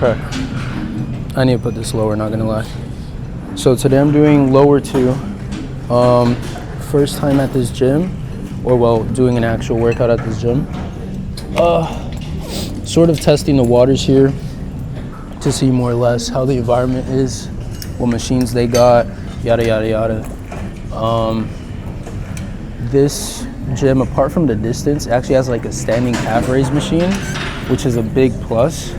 Okay, I need to put this lower, not gonna lie. So today I'm doing lower 2. First time at this gym, or well, doing an actual workout at this gym. Sort of testing the waters here to see more or less how the environment is, what machines they got, yada yada yada. This gym, apart from the distance, actually has like a standing calf raise machine, which is a big plus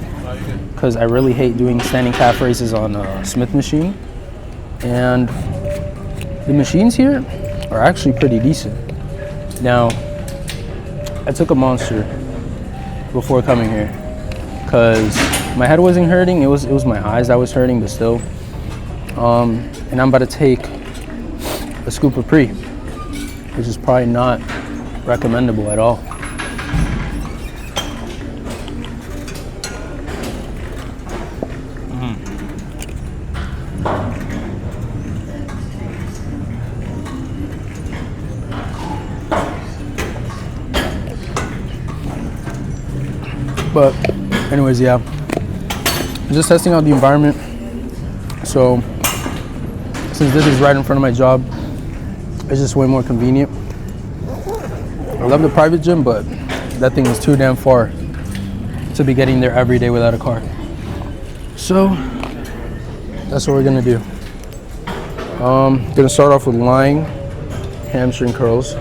because I really hate doing standing calf raises on a Smith machine. And the machines here are actually pretty decent. Now, I took a Monster before coming here because my head wasn't hurting, it was my eyes that was hurting, but still. And I'm about to take a scoop of Pre, which is probably not recommendable at all. But anyways, yeah, I'm just testing out the environment. So since this is right in front of my job, it's just way more convenient. I love the private gym, but that thing is too damn far to be getting there every day without a car. So that's what we're gonna do. Gonna start off with lying hamstring curls.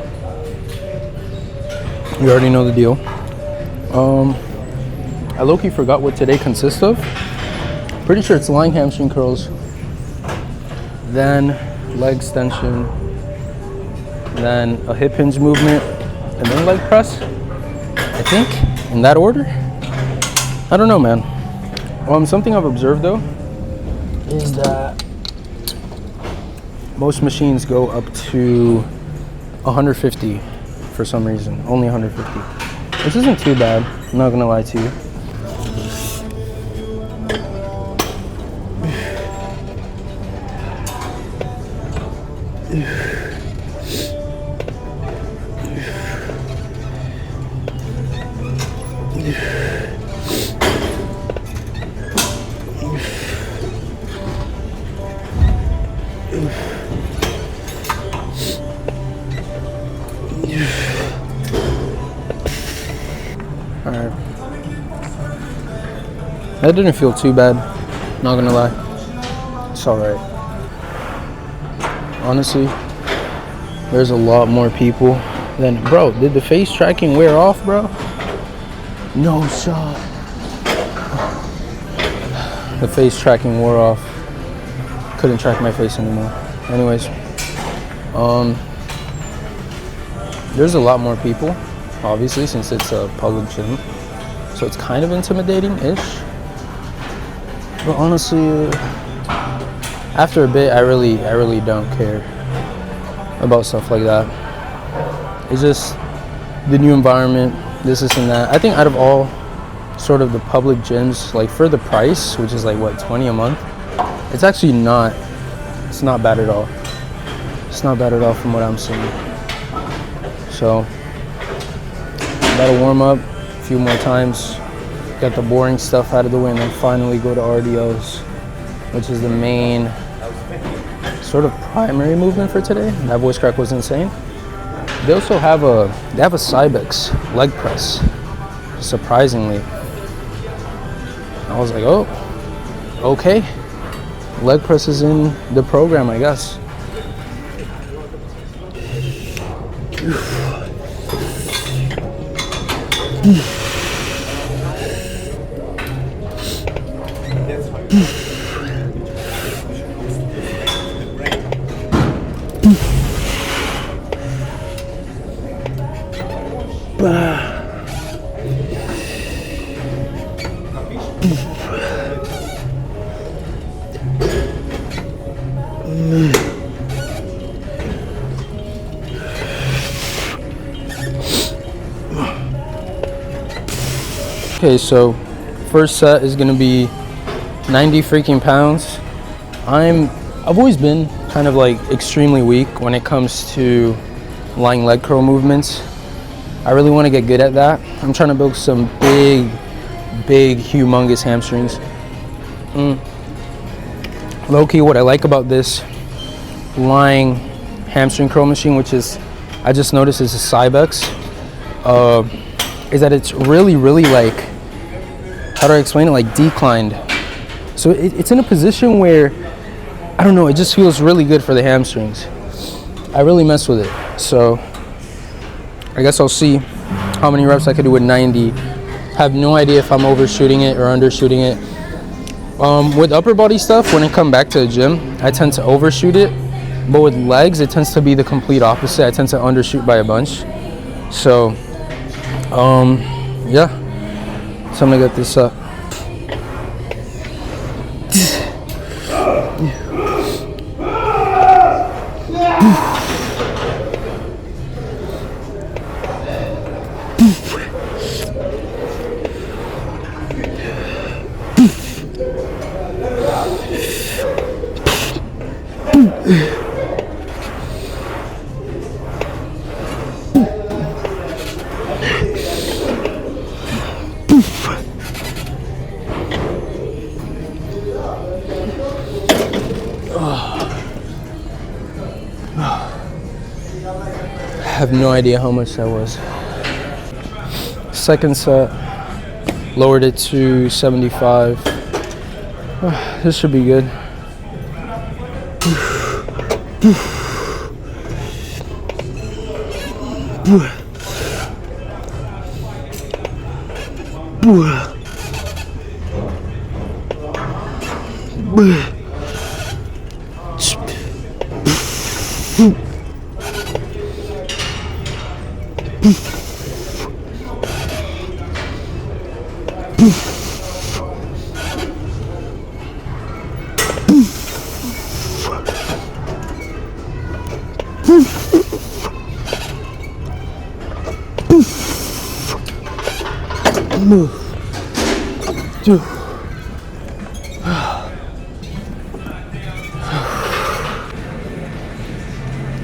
You already know the deal. I low-key forgot what today consists of. Pretty sure it's lying hamstring curls, then leg extension, then a hip hinge movement, and then leg press. I think, in that order. I don't know, man. Something I've observed though is that most machines go up to 150 for some reason, only 150, which isn't too bad, I'm not gonna lie to you. Alright. That didn't feel too bad, not gonna lie. It's alright. Honestly, there's a lot more people than, bro, did the face tracking wear off, bro? No shot. The face tracking wore off. Couldn't track my face anymore. Anyways, there's a lot more people, obviously, since it's a public gym. So it's kind of intimidating-ish. But honestly, after a bit, I really don't care about stuff like that. It's just the new environment, this and that. I think out of all sort of the public gyms, like for the price, which is like what, 20 a month, it's actually not, it's not bad at all. It's not bad at all from what I'm seeing. So, that'll warm up a few more times, get the boring stuff out of the way, and then finally go to RDOs, which is the main sort of primary movement for today. That voice crack was insane. They also have a Cybex leg press, surprisingly. I was like, oh, okay. Leg press is in the program, I guess. Okay, so first set is gonna be 90 freaking pounds. I've always been kind of like extremely weak when it comes to lying leg curl movements. I really want to get good at that. I'm trying to build some big, humongous hamstrings. Low-key, what I like about this lying hamstring curl machine, which is, I just noticed is a Cybex, is that it's really like, how do I explain it, like declined. So it's in a position where, I don't know, it just feels really good for the hamstrings. I really mess with it. So I guess I'll see how many reps I could do with 90. Have no idea if I'm overshooting it or undershooting it. With upper body stuff, when I come back to the gym, I tend to overshoot it. But with legs, it tends to be the complete opposite. I tend to undershoot by a bunch. So, yeah. So I'm gonna get this up. I have no idea how much that was. Second set, lowered it to 75. This should be good.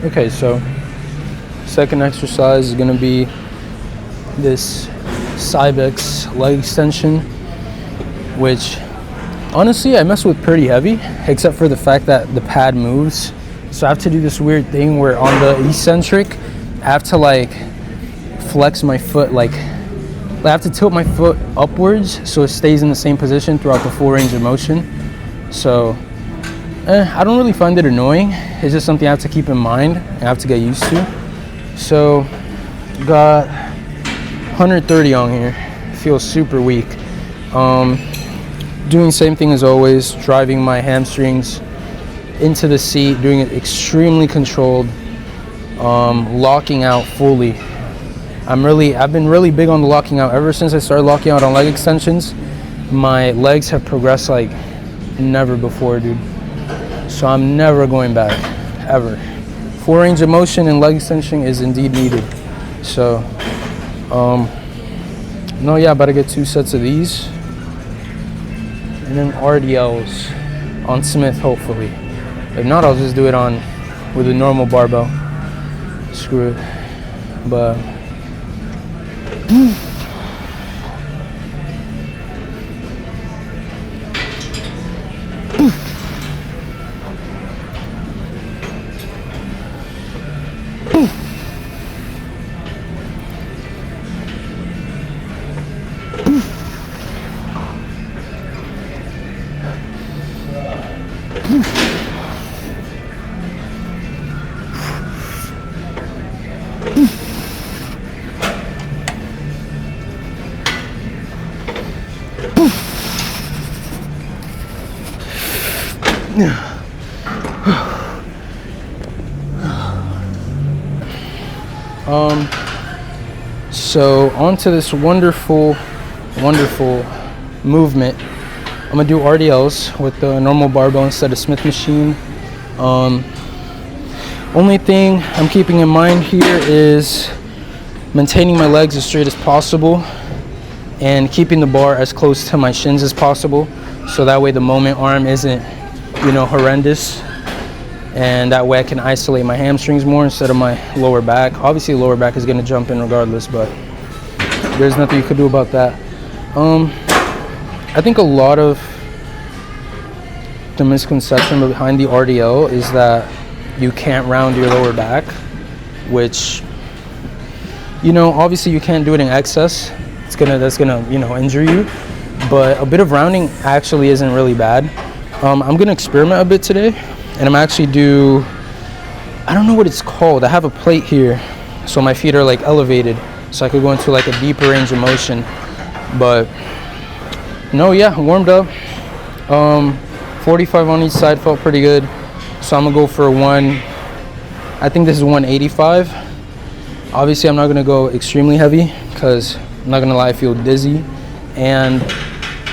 Okay, so second exercise is going to be this Cybex leg extension, which honestly I mess with pretty heavy, except for the fact that the pad moves. So I have to do this weird thing where on the eccentric, I have to like flex my foot, like I have to tilt my foot upwards so it stays in the same position throughout the full range of motion. So I don't really find it annoying. It's just something I have to keep in mind and I have to get used to. So got 130 on here. Feels super weak. Doing the same thing as always, driving my hamstrings into the seat, doing it extremely controlled, locking out fully. I've been really big on the locking out. Ever since I started locking out on leg extensions, my legs have progressed like never before, dude. So I'm never going back, ever. Full range of motion and leg extension is indeed needed. So, no, yeah, about to get 2 sets of these. And then RDLs on Smith, hopefully. If not, I'll just do it with a normal barbell. Screw it. But so onto this wonderful movement. I'm gonna do RDLs with the normal barbell instead of Smith machine. Only thing I'm keeping in mind here is maintaining my legs as straight as possible and keeping the bar as close to my shins as possible, so that way the moment arm isn't, horrendous, and that way I can isolate my hamstrings more instead of my lower back. Obviously lower back is going to jump in regardless, but there's nothing you could do about that. I think a lot of the misconception behind the RDL is that you can't round your lower back, which, you know, obviously you can't do it in excess. That's gonna, you know, injure you. But a bit of rounding actually isn't really bad. I'm gonna experiment a bit today, and I'm actually I don't know what it's called. I have a plate here, so my feet are like elevated, so I could go into like a deeper range of motion. But no, yeah, warmed up. 45 on each side felt pretty good. So I'm gonna go for I think this is 185. Obviously I'm not gonna go extremely heavy because I'm not gonna lie, I feel dizzy, and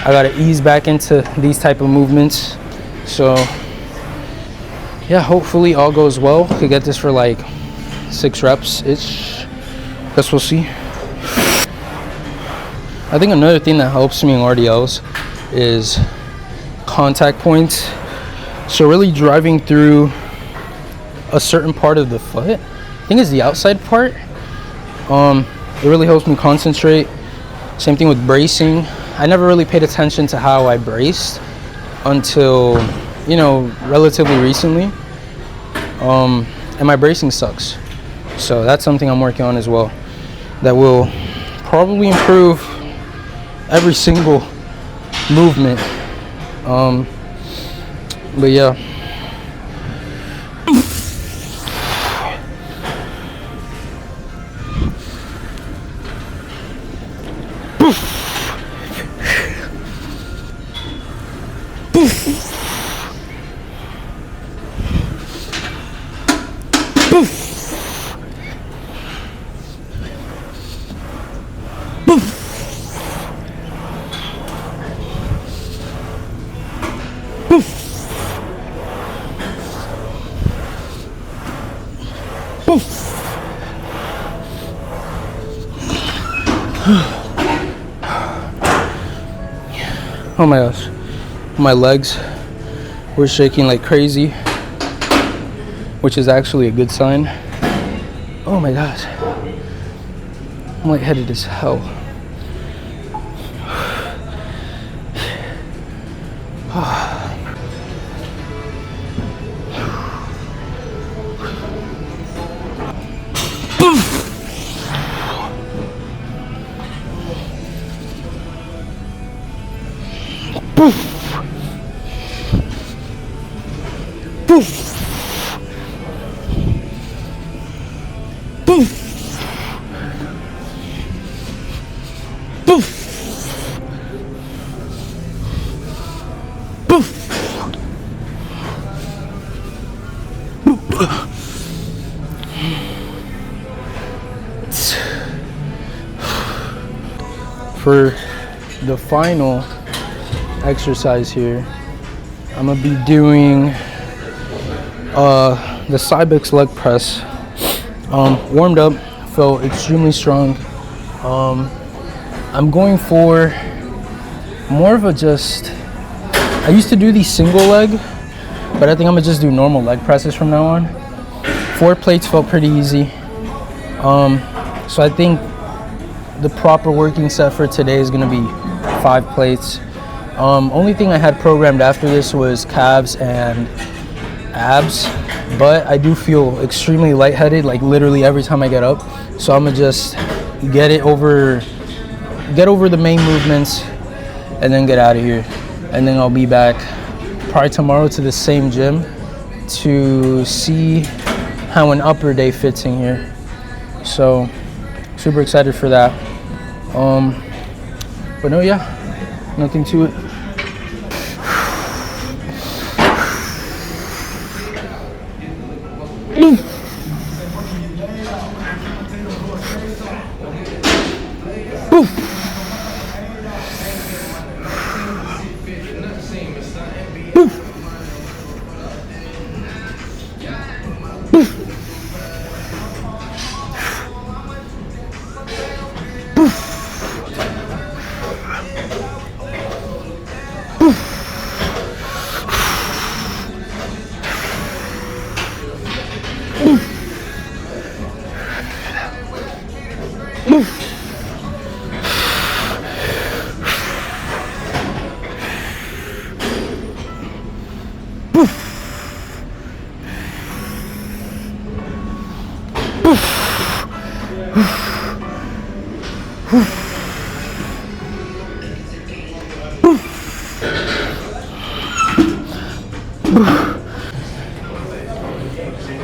I gotta ease back into these type of movements. So yeah, hopefully all goes well. Could get this for like 6 reps ish. Guess we'll see. I think another thing that helps me in RDLs is contact points. So really driving through a certain part of the foot, I think it's the outside part. It really helps me concentrate. Same thing with bracing. I never really paid attention to how I braced until, you know, relatively recently. And my bracing sucks. So that's something I'm working on as well. That will probably improve every single movement. But yeah. Oh my gosh, my legs were shaking like crazy, which is actually a good sign. Oh my gosh, I'm lightheaded as hell. For the final exercise here, I'm gonna be doing the Cybex leg press. Warmed up, felt extremely strong. I'm going for more of I used to do these single leg, but I think I'm gonna just do normal leg presses from now on. 4 plates felt pretty easy. So I think the proper working set for today is gonna be 5 plates. Only thing I had programmed after this was calves and abs, but I do feel extremely lightheaded, like literally every time I get up. So I'm gonna just get over the main movements and then get out of here. And then I'll be back probably tomorrow to the same gym to see how an upper day fits in here. So super excited for that. But no, yeah, nothing to it.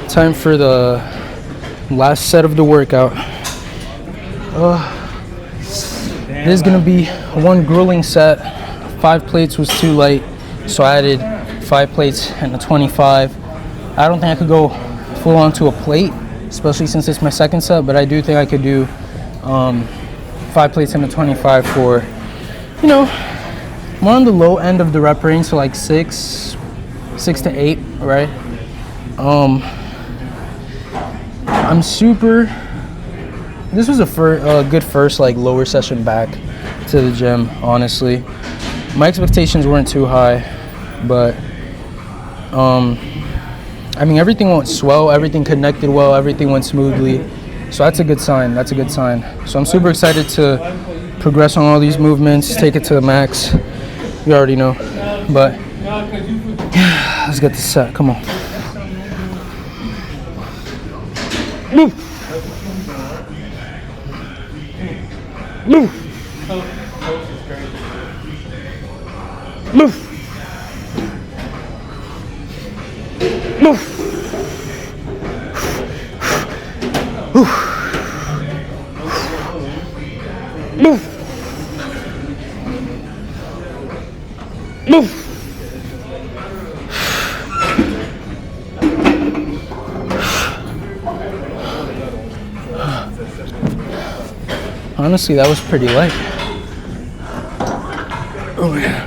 Time for the last set of the workout. This is gonna be one grueling set. 5 plates was too light, so I added 5 plates and a 25. I don't think I could go full on to a plate, especially since it's my second set, but I do think I could do 5 plates and a 25 for, you know, more on the low end of the rep range, so like 6 to 8, right? I'm super. This was a good first like lower session back to the gym. Honestly, my expectations weren't too high, but I mean everything went swell, everything connected well, everything went smoothly. So that's a good sign. That's a good sign. So I'm super excited to progress on all these movements, take it to the max. You already know, but let's get this set. Come on. Move. Move. Move. Move. Move. Move. Honestly, that was pretty light. Oh yeah.